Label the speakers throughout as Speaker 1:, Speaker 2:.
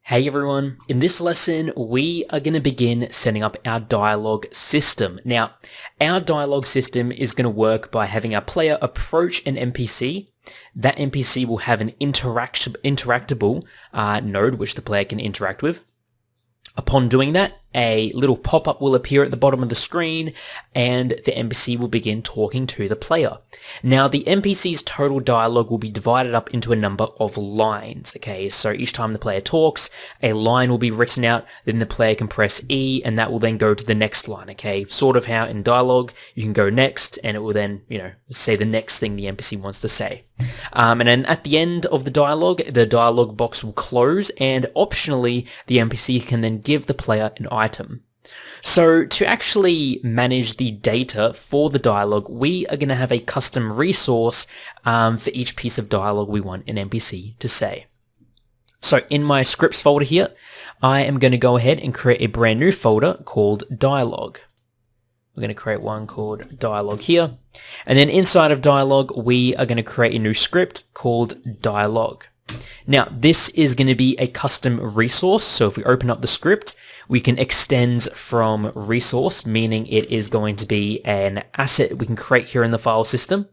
Speaker 1: Hey everyone, in this lesson we are going to begin setting up our dialogue system. Now, our dialogue system is going to work by having our player approach an NPC. That NPC will have an interactable node which the player can interact with. Upon doing that, a little pop-up will appear at the bottom of the screen and the NPC will begin talking to the player. Now, the NPC's total dialogue will be divided up into a number of lines, okay? So each time the player talks, a line will be written out, then the player can press E and that will then go to the next line, okay? Sort of how in dialogue, you can go next and it will then, say the next thing the NPC wants to say. And then at the end of the dialogue box will close and optionally, the NPC can then give the player an item. So to actually manage the data for the dialogue, we are going to have a custom resource for each piece of dialogue we want an NPC to say. So in my scripts folder here, I am going to go ahead and create a brand new folder called Dialog. We're going to create one called Dialog here. And then inside of Dialog, we are going to create a new script called Dialog. Now, this is going to be a custom resource. So if we open up the script, we can extend from resource, meaning it is going to be an asset we can create here in the file system.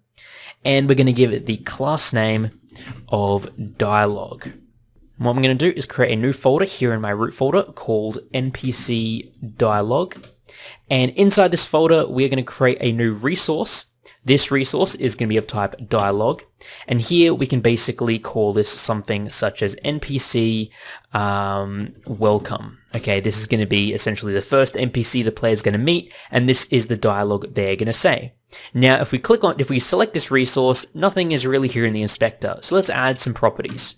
Speaker 1: And we're going to give it the class name of Dialog. And what I'm going to do is create a new folder here in my root folder called NPC Dialog. And inside this folder, we're going to create a new resource. This resource is going to be of type dialog. And here we can basically call this something such as NPC welcome. Okay, this is going to be essentially the first NPC the player is going to meet, and this is the dialogue they're going to say. Now, if we select this resource, nothing is really here in the inspector. So let's add some properties.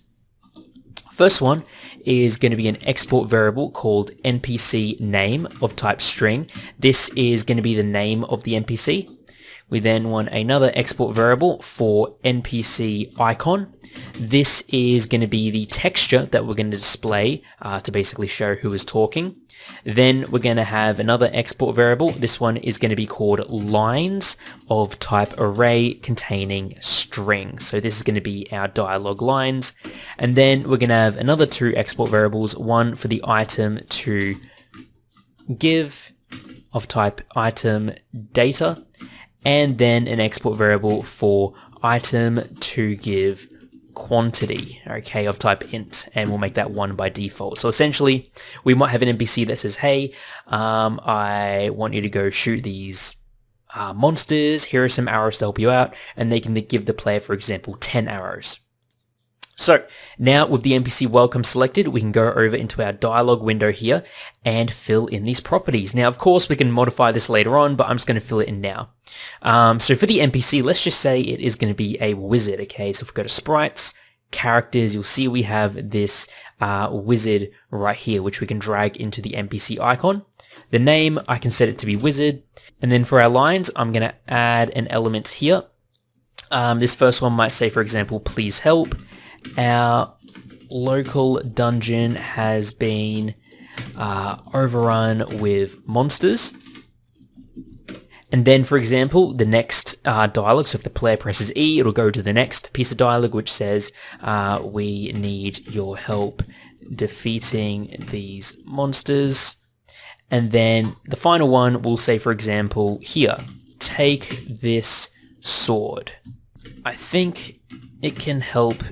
Speaker 1: First one is going to be an export variable called NPC name of type string. This is going to be the name of the NPC. We then want another export variable for NPC icon. This is going to be the texture that we're going to display to basically show who is talking. Then we're going to have another export variable. This one is going to be called lines of type array containing strings. So this is going to be our dialog lines. And then we're going to have another two export variables, one for the item to give of type item data, and then an export variable for item to give quantity, okay, of type int, and we'll make that 1 by default. So essentially, we might have an NPC that says, hey, I want you to go shoot these monsters, here are some arrows to help you out, and they can give the player, for example, 10 arrows. So now with the NPC welcome selected, we can go over into our dialog window here and fill in these properties. Now, of course, we can modify this later on, but I'm just going to fill it in now. So for the NPC, let's just say it is going to be a wizard, okay? So if we go to sprites, characters, you'll see we have this wizard right here, which we can drag into the NPC icon. The name, I can set it to be wizard. And then for our lines, I'm going to add an element here. This first one might say, for example, please help. Our local dungeon has been overrun with monsters. And then, for example, the next dialogue, so if the player presses E, it'll go to the next piece of dialogue, which says, we need your help defeating these monsters. And then the final one will say, for example, here, take this sword. I think it can help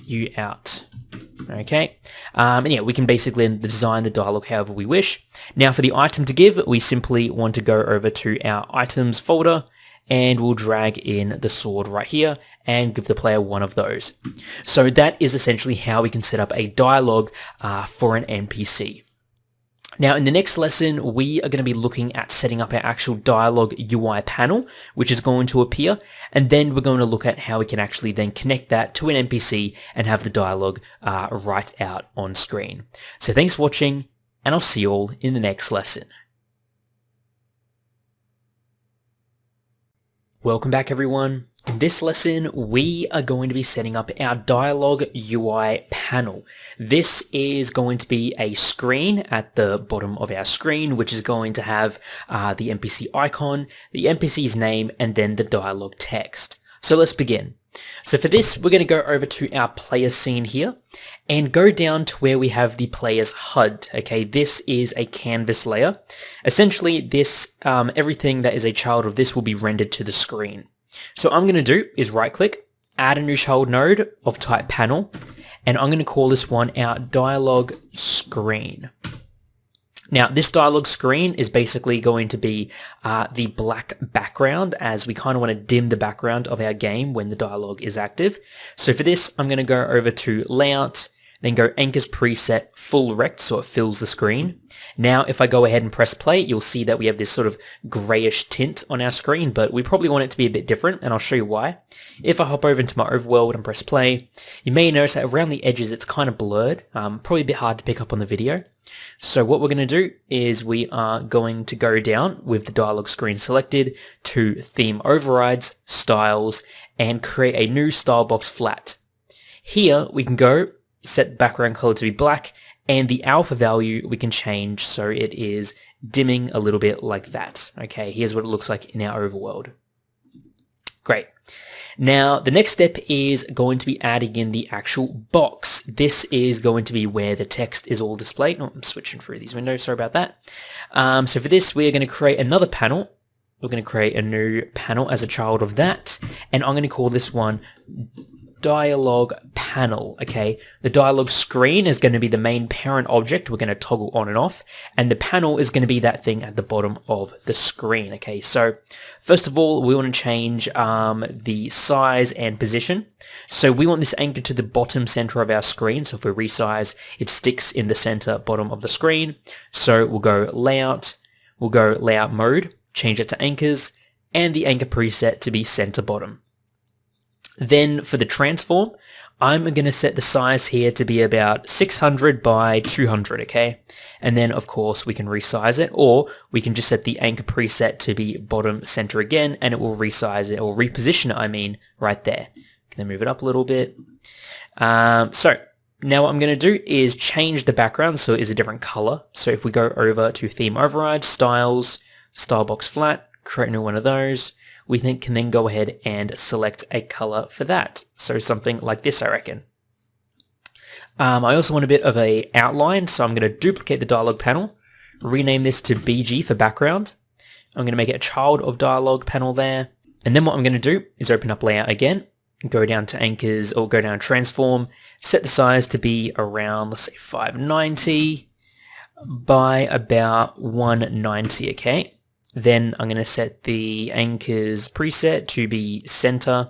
Speaker 1: you out. Okay, and yeah, we can basically design the dialogue however we wish. Now for the item to give, we simply want to go over to our items folder and we'll drag in the sword right here and give the player one of those. So that is essentially how we can set up a dialogue for an NPC. Now, in the next lesson, we are going to be looking at setting up our actual dialogue UI panel, which is going to appear, and then we're going to look at how we can actually then connect that to an NPC and have the dialogue right out on screen. So thanks for watching, and I'll see you all in the next lesson. Welcome back, everyone. In this lesson, we are going to be setting up our Dialog UI panel. This is going to be a screen at the bottom of our screen, which is going to have the NPC icon, the NPC's name, and then the dialogue text. So let's begin. So for this, we're going to go over to our player scene here and go down to where we have the player's HUD. Okay, this is a canvas layer. Essentially, this everything that is a child of this will be rendered to the screen. So what I'm going to do is right click, add a new child node of type panel, and I'm going to call this one our dialog screen. Now, this dialog screen is basically going to be the black background, as we kind of want to dim the background of our game when the dialogue is active. So for this, I'm going to go over to layout, then go anchors preset full rect so it fills the screen. Now, if I go ahead and press play, you'll see that we have this sort of grayish tint on our screen, but we probably want it to be a bit different, and I'll show you why. If I hop over into my overworld and press play, you may notice that around the edges it's kind of blurred, probably a bit hard to pick up on the video. So what we're going to do is we are going to go down with the dialog screen selected to theme overrides, styles, and create a new style box flat. Here we can go set the background color to be black, and the alpha value we can change so it is dimming a little bit like that. Okay, here's what it looks like in our overworld. Great. Now, the next step is going to be adding in the actual box. This is going to be where the text is all displayed. Oh, I'm switching through these windows, sorry about that. So for this, we are going to create another panel. We're going to create a new panel as a child of that, and I'm going to call this one dialog panel. Okay, the dialog screen is going to be the main parent object we're going to toggle on and off, and the panel is going to be that thing at the bottom of the screen. Okay, so first of all, we want to change the size and position. So we want this anchored to the bottom center of our screen. So if we resize, it sticks in the center bottom of the screen. So we'll go layout, we'll go layout mode, change it to anchors, and the anchor preset to be center bottom. Then for the transform, I'm going to set the size here to be about 600 by 200, okay? And then, of course, we can resize it, or we can just set the anchor preset to be bottom center again, and it will resize it, or reposition it, I mean, right there. Can then move it up a little bit. So now what I'm going to do is change the background so it is a different color. So if we go over to theme override, styles, style box flat, create a new one of those, we can then go ahead and select a color for that. So something like this, I reckon. I also want a bit of a outline, so I'm going to duplicate the dialog panel, rename this to BG for background. I'm going to make it a child of dialog panel there. And then what I'm going to do is open up layout again, go down to anchors, or go down to transform, set the size to be around, let's say 590 by about 190, okay? Then I'm going to set the anchors preset to be center.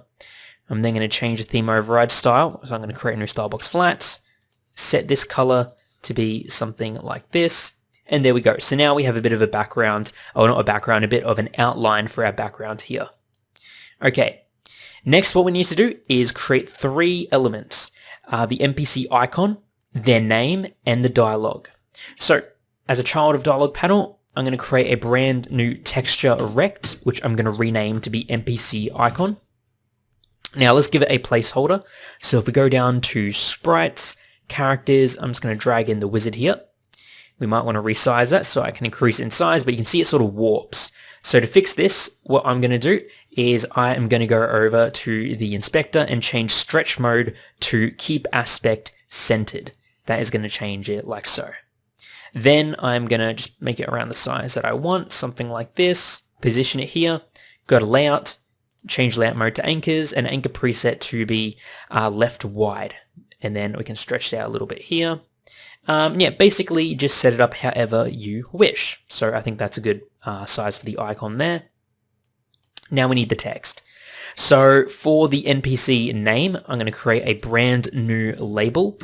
Speaker 1: I'm then going to change the theme override style. So I'm going to create a new style box flat, set this color to be something like this. And there we go. So now we have a bit of a background, or not a background, a bit of an outline for our background here. Okay. Next, what we need to do is create 3 elements. The NPC icon, their name, and the dialogue. So as a child of dialog panel, I'm going to create a brand new texture rect, which I'm going to rename to be NPC icon. Now let's give it a placeholder. So if we go down to sprites, characters, I'm just going to drag in the wizard here. We might want to resize that so I can increase in size, but you can see it sort of warps. So to fix this, what I'm going to do is I am going to go over to the inspector and change stretch mode to keep aspect centered. That is going to change it like so. Then I'm going to just make it around the size that I want, something like this, position it here, go to layout, change layout mode to anchors, and anchor preset to be left wide. And then we can stretch it out a little bit here. Yeah, basically just set it up however you wish. So I think that's a good size for the icon there. Now we need the text. So for the NPC name, I'm going to create a brand new label.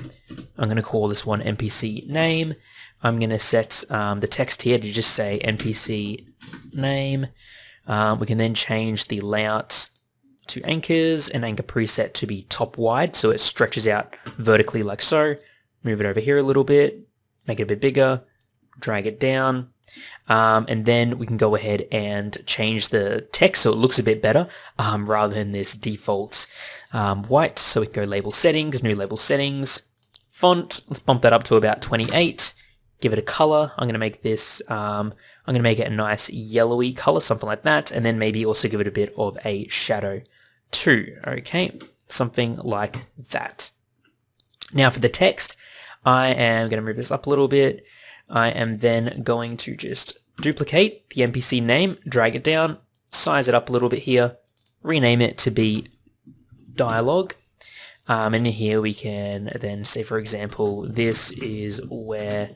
Speaker 1: I'm going to call this one NPC name. I'm going to set the text here to just say NPC name. We can then change the layout to anchors and anchor preset to be top wide so it stretches out vertically like so. Move it over here a little bit, make it a bit bigger, drag it down, and then we can go ahead and change the text so it looks a bit better rather than this default white. So we can go label settings, new label settings, font, let's bump that up to about 28. Give it a color. I'm going to make this, I'm going to make it a nice yellowy color, something like that. And then maybe also give it a bit of a shadow 2. Okay, something like that. Now for the text, I am going to move this up a little bit. I am then going to just duplicate the NPC name, drag it down, size it up a little bit here, rename it to be Dialog. And here we can then say, for example, this is where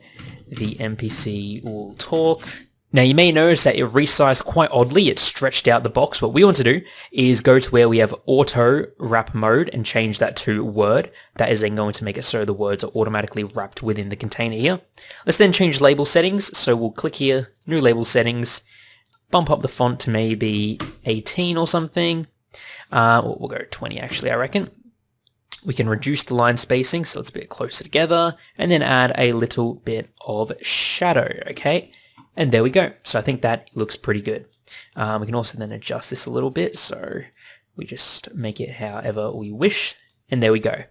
Speaker 1: the NPC will talk. Now you may notice that it resized quite oddly, it stretched out the box. What we want to do is go to where we have auto wrap mode and change that to word. That is then going to make it so the words are automatically wrapped within the container here. Let's then change label settings. So we'll click here, new label settings, bump up the font to maybe 18 or something. We'll go 20 actually, I reckon. We can reduce the line spacing so it's a bit closer together, and then add a little bit of shadow, okay? And there we go. So I think that looks pretty good. We can also then adjust this a little bit, so we just make it however we wish. And there we go.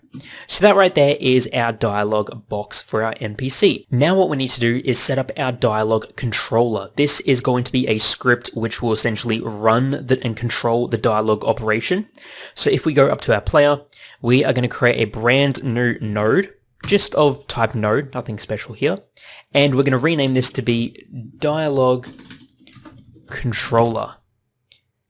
Speaker 1: So that right there is our dialog box for our NPC. Now what we need to do is set up our dialog controller. This is going to be a script which will essentially run and control the dialog operation. So if we go up to our player, we are going to create a brand new node, just of type node, nothing special here. And we're going to rename this to be dialog controller.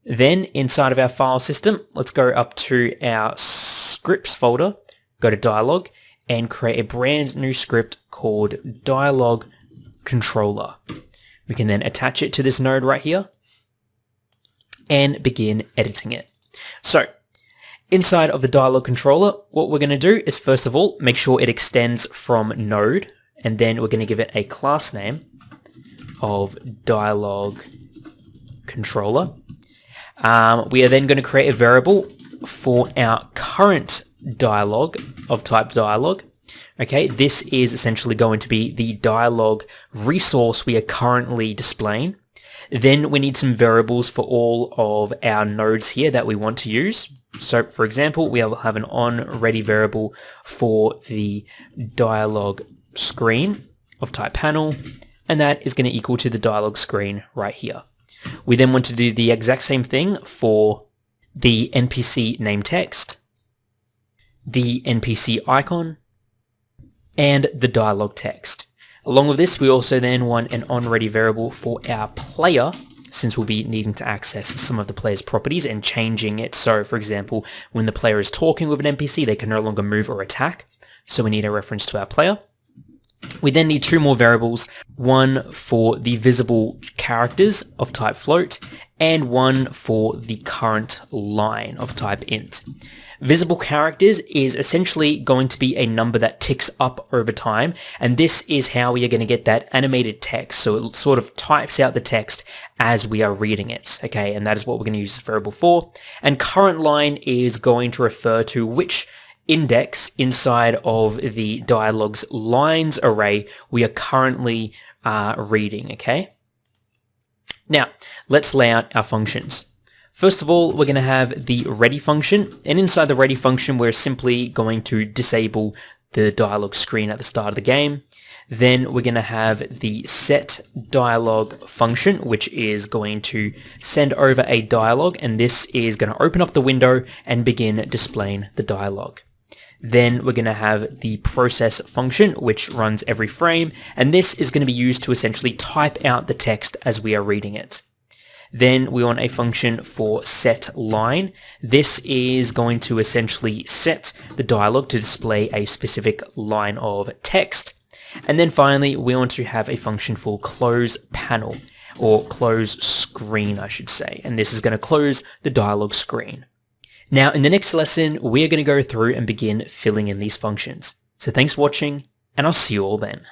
Speaker 1: Then inside of our file system, let's go up to our scripts folder, go to dialog, and create a brand new script called dialog controller. We can then attach it to this node right here and begin editing it. So inside of the dialog controller, what we're going to do is first of all, make sure it extends from node, and then we're going to give it a class name of dialog controller. We are then going to create a variable for our current dialog of type dialog. Okay, this is essentially going to be the dialog resource we are currently displaying. Then we need some variables for all of our nodes here that we want to use. So for example, we have an onReady variable for the dialog screen of type panel, and that is going to equal to the dialog screen right here. We then want to do the exact same thing for the NPC name text, the NPC icon, and the dialog text. Along with this, we also then want an onReady variable for our player, since we'll be needing to access some of the player's properties and changing it. So for example, when the player is talking with an NPC, they can no longer move or attack. So we need a reference to our player. We then need two more variables, one for the visible characters of type float and one for the current line of type int. Visible characters is essentially going to be a number that ticks up over time, and this is how we are going to get that animated text. So it sort of types out the text as we are reading it, okay, and that is what we're going to use this variable for. And current line is going to refer to which index inside of the dialog's lines array we are currently reading, okay? Now, let's lay out our functions. First of all, we're going to have the ready function, and inside the ready function, we're simply going to disable the dialog screen at the start of the game. Then we're going to have the set dialog function, which is going to send over a dialog, and this is going to open up the window and begin displaying the dialog. Then we're going to have the process function, which runs every frame, and this is going to be used to essentially type out the text as we are reading it. Then we want a function for set line. This is going to essentially set the dialog to display a specific line of text. And then finally, we want to have a function for close panel, or close screen, I should say. And this is going to close the dialog screen. Now, in the next lesson, we're going to go through and begin filling in these functions. So thanks for watching, and I'll see you all then.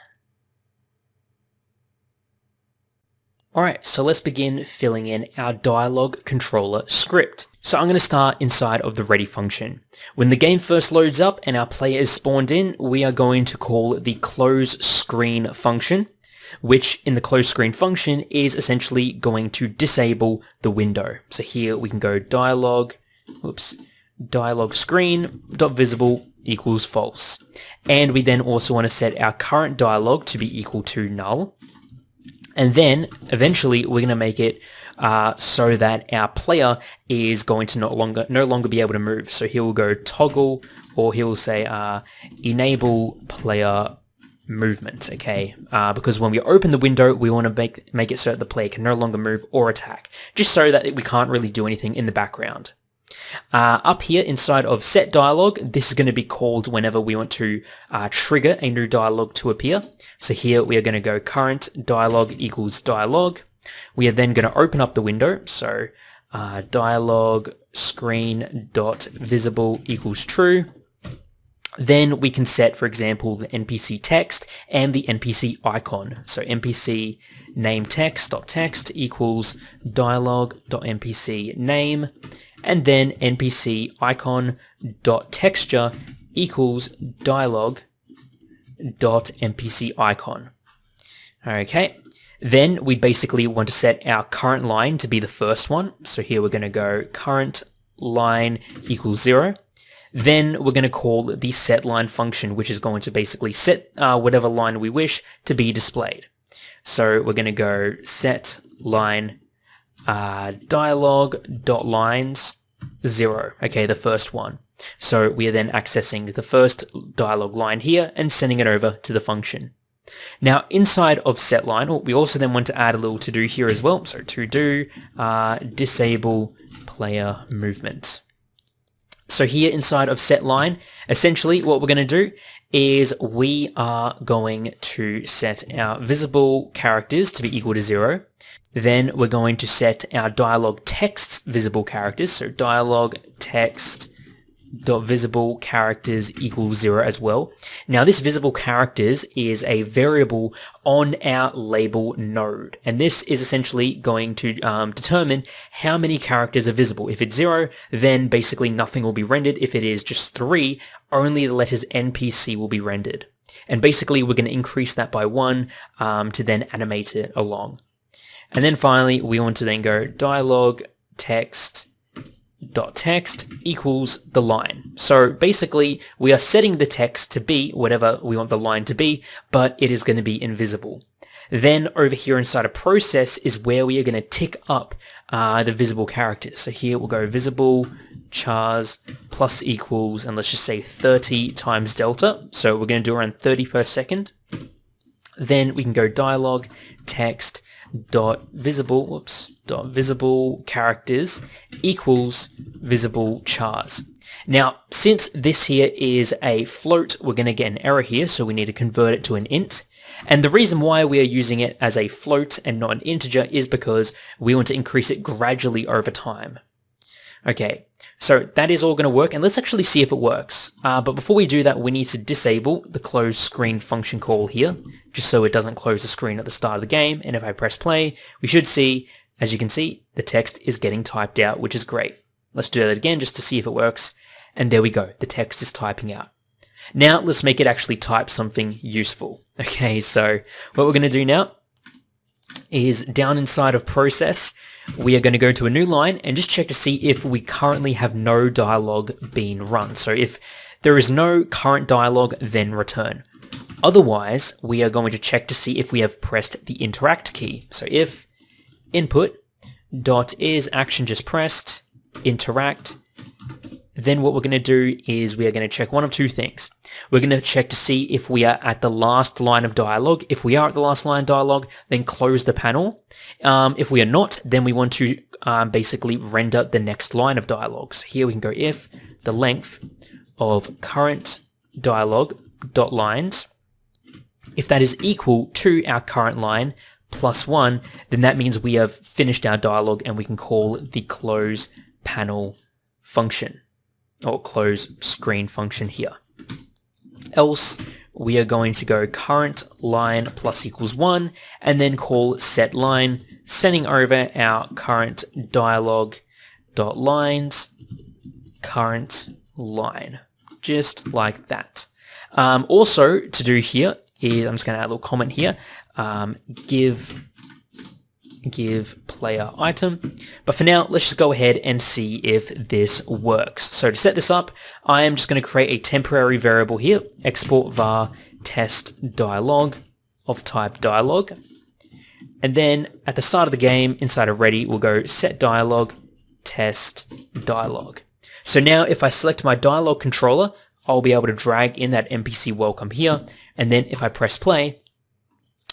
Speaker 1: Alright, so let's begin filling in our dialog controller script. So I'm going to start inside of the ready function. When the game first loads up and our player is spawned in, we are going to call the close screen function, which in the close screen function is essentially going to disable the window. So here we can go dialog screen.visible equals false. And we then also want to set our current dialog to be equal to null. And then eventually we're going to make it so that our player is going to no longer be able to move. So he will go toggle, or he will say enable player movement, okay? Because when we open the window, we want to make it so that the player can no longer move or attack, just so that we can't really do anything in the background. Up here inside of set dialog, this is going to be called whenever we want to trigger a new dialog to appear. So here we are going to go current dialog equals dialog. We are then going to open up the window. So dialog screen dot visible equals true. Then we can set, for example, the NPC text and the NPC icon. So NPC name text.text equals dialog.npc name, and then NPC icon.texture equals dialog.npc icon. Okay, then we basically want to set our current line to be the first one. So here we're going to go current line equals 0. Then we're going to call the setLine function, which is going to basically set whatever line we wish to be displayed. So we're going to go setLine dialog.lines 0, okay, the first one. So we are then accessing the first dialog line here and sending it over to the function. Now inside of setLine, we also then want to add a little to do here as well. So to do disable player movement. So here inside of setLine, essentially what we're going to do is we are going to set our visible characters to be equal to 0. Then we're going to set our dialog text's visible characters. So dialog text dot visible characters equals 0 as well. Now this visible characters is a variable on our label node, and this is essentially going to determine how many characters are visible. If it's 0, then basically nothing will be rendered. If it is just 3, only the letters NPC will be rendered. And basically we're going to increase that by 1 to then animate it along. And then finally we want to then go dialog text equals the line. So basically we are setting the text to be whatever we want the line to be, but it is going to be invisible. Then over here inside of process is where we are going to tick up the visible characters. So here we'll go visible chars plus equals, and let's just say 30 times delta. So we're going to do around 30 per second. Then we can go dialog text dot visible characters equals visible chars. Now since this here is a float, we're going to get an error here, so we need to convert it to an int. And the reason why we are using it as a float and not an integer is because we want to increase it gradually over time. Okay, so that is all going to work, and let's actually see if it works. But before we do that, we need to disable the close screen function call here, just so it doesn't close the screen at the start of the game. And if I press play, we should see, as you can see, the text is getting typed out, which is great. Let's do that again just to see if it works. And there we go, the text is typing out. Now let's make it actually type something useful. Okay, so what we're going to do now is down inside of process, we are going to go to a new line and just check to see if we currently have no dialogue being run. So if there is no current dialogue, then return. Otherwise, we are going to check to see if we have pressed the interact key. So if input dot is action just pressed, interact, then what we're going to do is we are going to check one of two things. We're going to check to see if we are at the last line of dialogue. If we are at the last line of dialogue, then close the panel. If we are not, then we want to basically render the next line of dialogue. So here we can go if the length of current dialogue dot lines, if that is equal to our current line plus 1, then that means we have finished our dialogue and we can call the close panel function, or close screen function here. Else, we are going to go current line plus equals 1 and then call set line, sending over our current dialog dot lines current line, just like that. Also to do here is, I'm just going to add a little comment here, give player item. But for now, let's just go ahead and see if this works. So to set this up, I am just going to create a temporary variable here, export var test dialog of type dialog. And then at the start of the game, inside of ready, we'll go set dialog, test dialog. So now if I select my dialog controller, I'll be able to drag in that NPC welcome here. And then if I press play,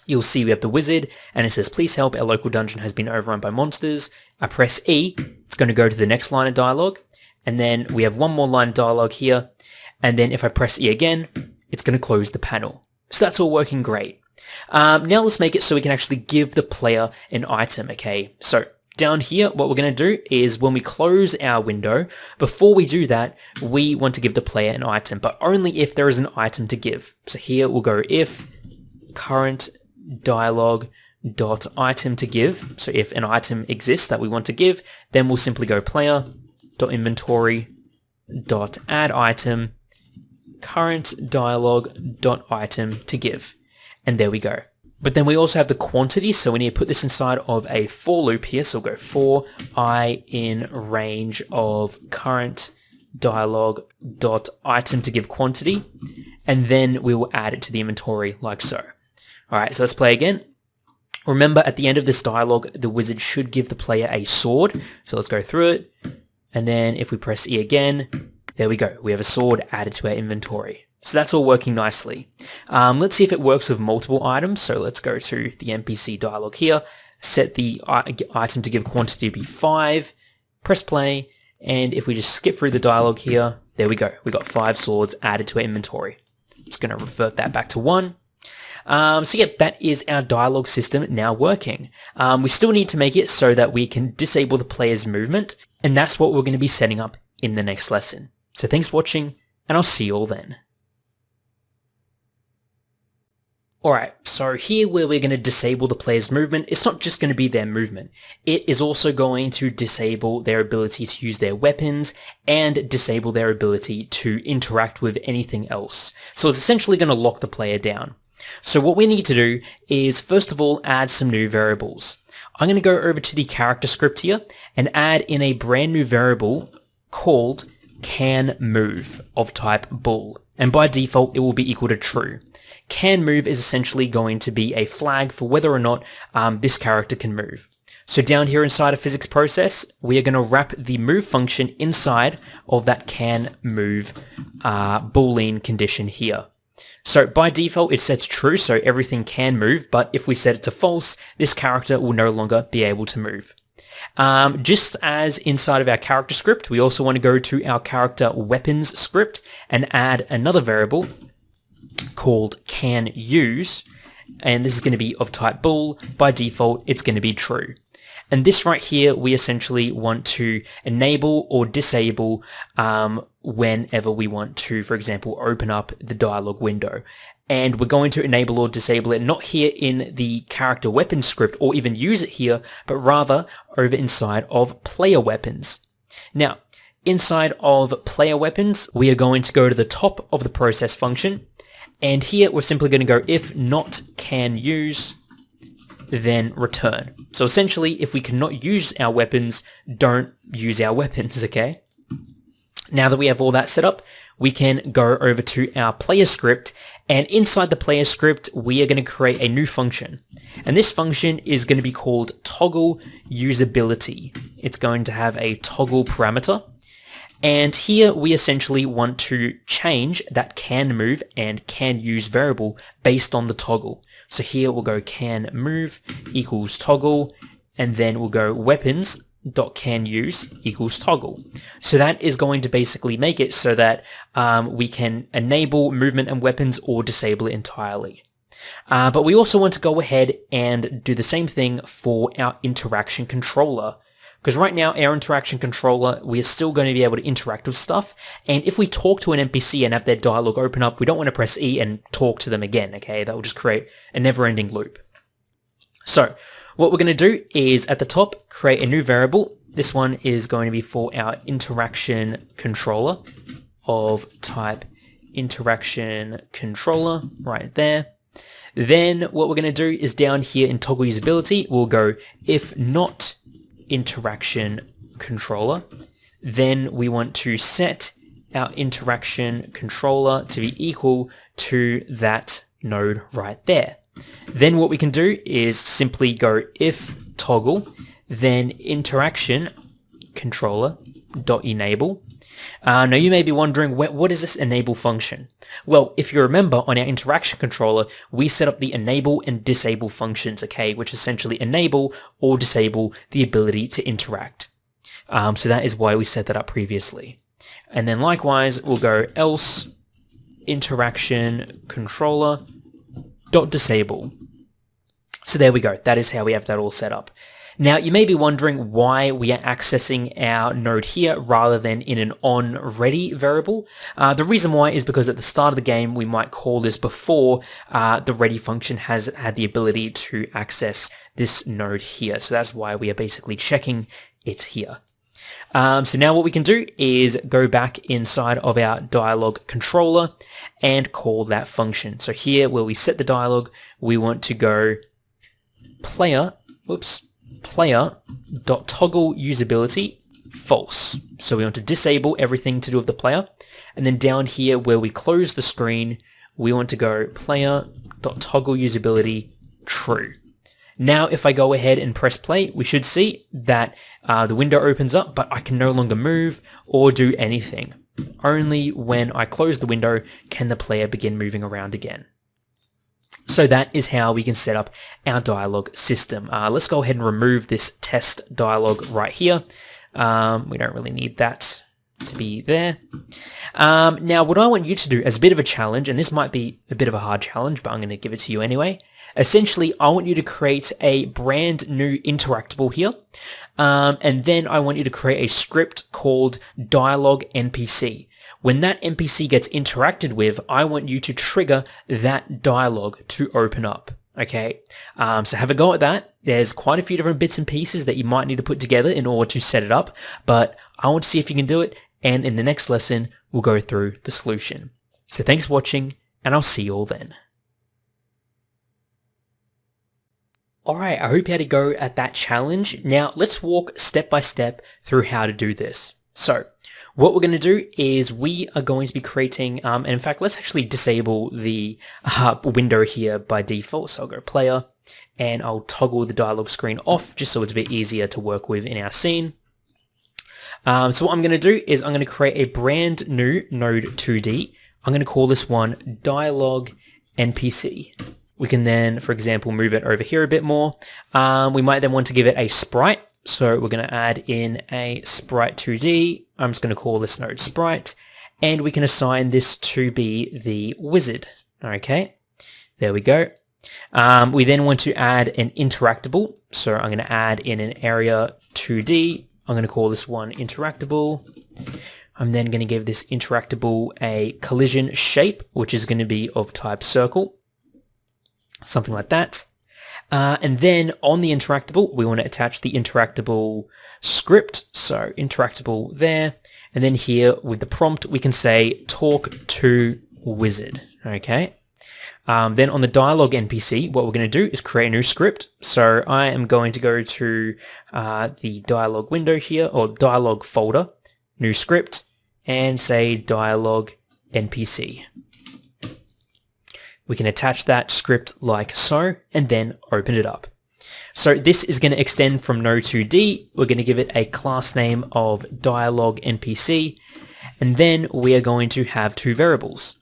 Speaker 1: you'll see we have the wizard and it says, please help, our local dungeon has been overrun by monsters. I press E, it's going to go to the next line of dialogue. And then we have one more line of dialogue here. And then if I press E again, it's going to close the panel. So that's all working great. Now let's make it so we can actually give the player an item, okay? So down here, what we're going to do is when we close our window, before we do that, we want to give the player an item, but only if there is an item to give. So here we'll go if current dialog dot item to give. So if an item exists that we want to give, then we'll simply go player dot inventory dot add item current dialog dot item to give. And there we go. But then we also have the quantity, so we need to put this inside of a for loop here. So we'll go for I in range of current dialog dot item to give quantity, and then we will add it to the inventory like so. All right, so let's play again. Remember, at the end of this dialogue, the wizard should give the player a sword. So let's go through it, and then if we press E again, there we go. We have a sword added to our inventory. So that's all working nicely. Let's see if it works with multiple items. So let's go to the NPC dialog here, set the item to give quantity to be 5, press play, and if we just skip through the dialog here, there we go. We got 5 swords added to our inventory. Just going to revert that back to 1. So yeah, that is our dialogue system now working. We still need to make it so that we can disable the player's movement, and that's what we're going to be setting up in the next lesson. So thanks for watching, and I'll see you all then. Alright, so here where we're going to disable the player's movement, it's not just going to be their movement. It is also going to disable their ability to use their weapons and disable their ability to interact with anything else. So it's essentially going to lock the player down. So what we need to do is first of all add some new variables. I'm going to go over to the character script here and add in a brand new variable called canMove of type bool. And by default it will be equal to true. CanMove is essentially going to be a flag for whether or not this character can move. So down here inside of physics process, we are going to wrap the move function inside of that canMove boolean condition here. So by default it's set to true, so everything can move, but if we set it to false, this character will no longer be able to move. Just as inside of our character script, we also want to go to our character weapons script and add another variable called canUse, and this is going to be of type bool. By default it's going to be true. And this right here we essentially want to enable or disable whenever we want to, for example, open up the dialog window. And we're going to enable or disable it not here in the character weapons script or even use it here, but rather over inside of player weapons. Now inside of player weapons we are going to go to the top of the process function, and here we're simply going to go if not canUse, then return. So essentially, if we cannot use our weapons, don't use our weapons, okay? Now that we have all that set up, we can go over to our player script, and inside the player script, we are going to create a new function. And this function is going to be called toggle usability. It's going to have a toggle parameter. And here we essentially want to change that canMove and canUse variable based on the toggle. So here we'll go canMove equals toggle, and then we'll go weapons.canUse equals toggle. So that is going to basically make it so that we can enable movement and weapons or disable it entirely. But we also want to go ahead and do the same thing for our interaction controller. Because right now, our interaction controller, we are still going to be able to interact with stuff. And if we talk to an NPC and have their dialogue open up, we don't want to press E and talk to them again, okay? That will just create a never-ending loop. So what we're going to do is at the top, create a new variable. This one is going to be for our interaction controller of type interaction controller right there. Then what we're going to do is down here in toggle usability, we'll go if not interaction controller, then we want to set our interaction controller to be equal to that node right there. Then what we can do is simply go if toggle, then interaction controller dot enable. Now you may be wondering, what is this enable function? Well, if you remember, on our interaction controller, we set up the enable and disable functions, okay, which essentially enable or disable the ability to interact. So that is why we set that up previously. And then likewise, we'll go else interaction controller dot disable. So there we go. That is how we have that all set up. Now, you may be wondering why we are accessing our node here rather than in an onReady variable. The reason why is because at the start of the game, we might call this before the ready function has had the ability to access this node here. So that's why we are basically checking it here. So now what we can do is go back inside of our dialog controller and call that function. So here where we set the dialog, we want to go player.toggle usability false. So we want to disable everything to do with the player. And then down here where we close the screen, we want to go player.toggle usability true. Now if I go ahead and press play, we should see that the window opens up, but I can no longer move or do anything. Only when I close the window can the player begin moving around again. So that is how we can set up our dialog system. Let's go ahead and remove this test dialog right here. We don't really need that to be there. Now what I want you to do as a bit of a challenge, and this might be a bit of a hard challenge, but I'm going to give it to you anyway. Essentially, I want you to create a brand new interactable here. And then I want you to create a script called Dialog NPC. When that NPC gets interacted with, I want you to trigger that dialog to open up. Okay, so have a go at that. There's quite a few different bits and pieces that you might need to put together in order to set it up, but I want to see if you can do it, and in the next lesson, we'll go through the solution. So thanks for watching, and I'll see you all then. Alright, I hope you had a go at that challenge. Now, let's walk step by step through how to do this. So, what we're going to do is we are going to be creating, and in fact, let's actually disable the window here by default. So I'll go player, and I'll toggle the dialog screen off just so it's a bit easier to work with in our scene. So what I'm going to do is I'm going to create a brand new node 2D. I'm going to call this one Dialog NPC. We can then, for example, move it over here a bit more. We might then want to give it a sprite. So we're going to add in a sprite 2D. I'm just going to call this node sprite, and we can assign this to be the wizard. Okay, there we go. We then want to add an interactable. So I'm going to add in an area 2D. I'm going to call this one interactable. I'm then going to give this interactable a collision shape, which is going to be of type circle. Something like that. And then on the interactable, we want to attach the interactable script. So interactable there. And then here with the prompt, we can say talk to wizard. Okay. Then on the dialog NPC, what we're going to do is create a new script. So I am going to go to the dialog window here, or dialog folder, new script, and say dialog NPC. We can attach that script like so, and then open it up. So this is going to extend from Node2D. We're going to give it a class name of dialog NPC, and then we are going to have two variables.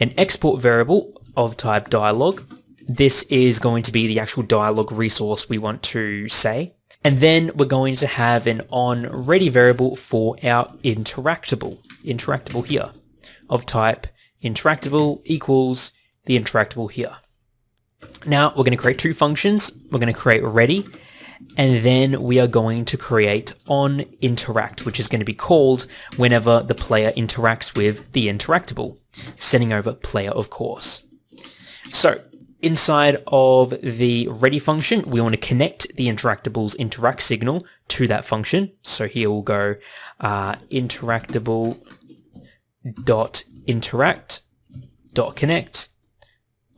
Speaker 1: An export variable of type dialog. This is going to be the actual dialog resource we want to say. And then we're going to have an onReady variable for our interactable here, of type interactable equals the interactable here. Now we're going to create two functions. We're going to create ready, and then we are going to create onInteract, which is going to be called whenever the player interacts with the interactable, sending over player, of course. So inside of the ready function, we want to connect the interactable's interact signal to that function. So here we'll go interactable.interact.connect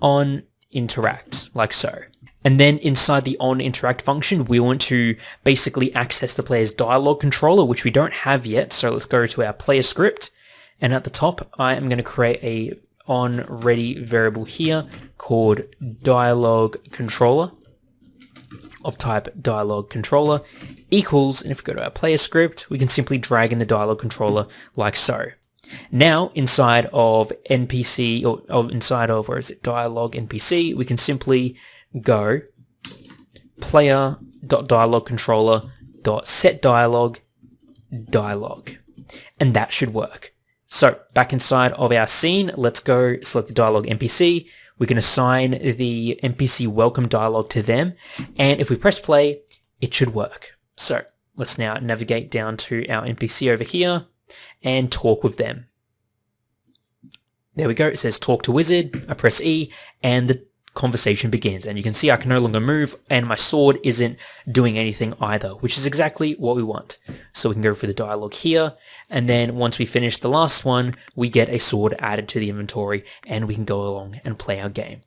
Speaker 1: on interact, like so. And then inside the onInteract function, we want to basically access the player's dialog controller, which we don't have yet. So let's go to our player script. And at the top, I am going to create a on ready variable here called dialog controller of type dialog controller equals, and if we go to our player script, we can simply drag in the dialog controller like so. Now inside of NPC or inside of, where is it, dialog NPC, we can simply go player.dialogcontroller.setDialog dialog, and that should work. So back inside of our scene, let's go select the dialog NPC. We can assign the NPC welcome dialog to them, and if we press play, it should work. So let's now navigate down to our NPC over here and talk with them. There we go, it says talk to wizard. I press E and the conversation begins, and you can see I can no longer move and my sword isn't doing anything either, which is exactly what we want. So we can go through the dialogue here, and then once we finish the last one, we get a sword added to the inventory and we can go along and play our game.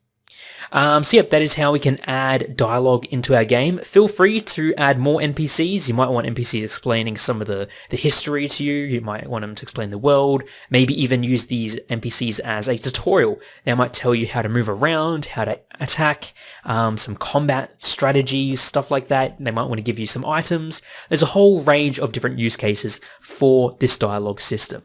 Speaker 1: So yep, that is how we can add dialogue into our game. Feel free to add more NPCs. You might want NPCs explaining some of the history to you. You might want them to explain the world. Maybe even use these NPCs as a tutorial. They might tell you how to move around, how to attack, some combat strategies, stuff like that. They might want to give you some items. There's a whole range of different use cases for this dialogue system.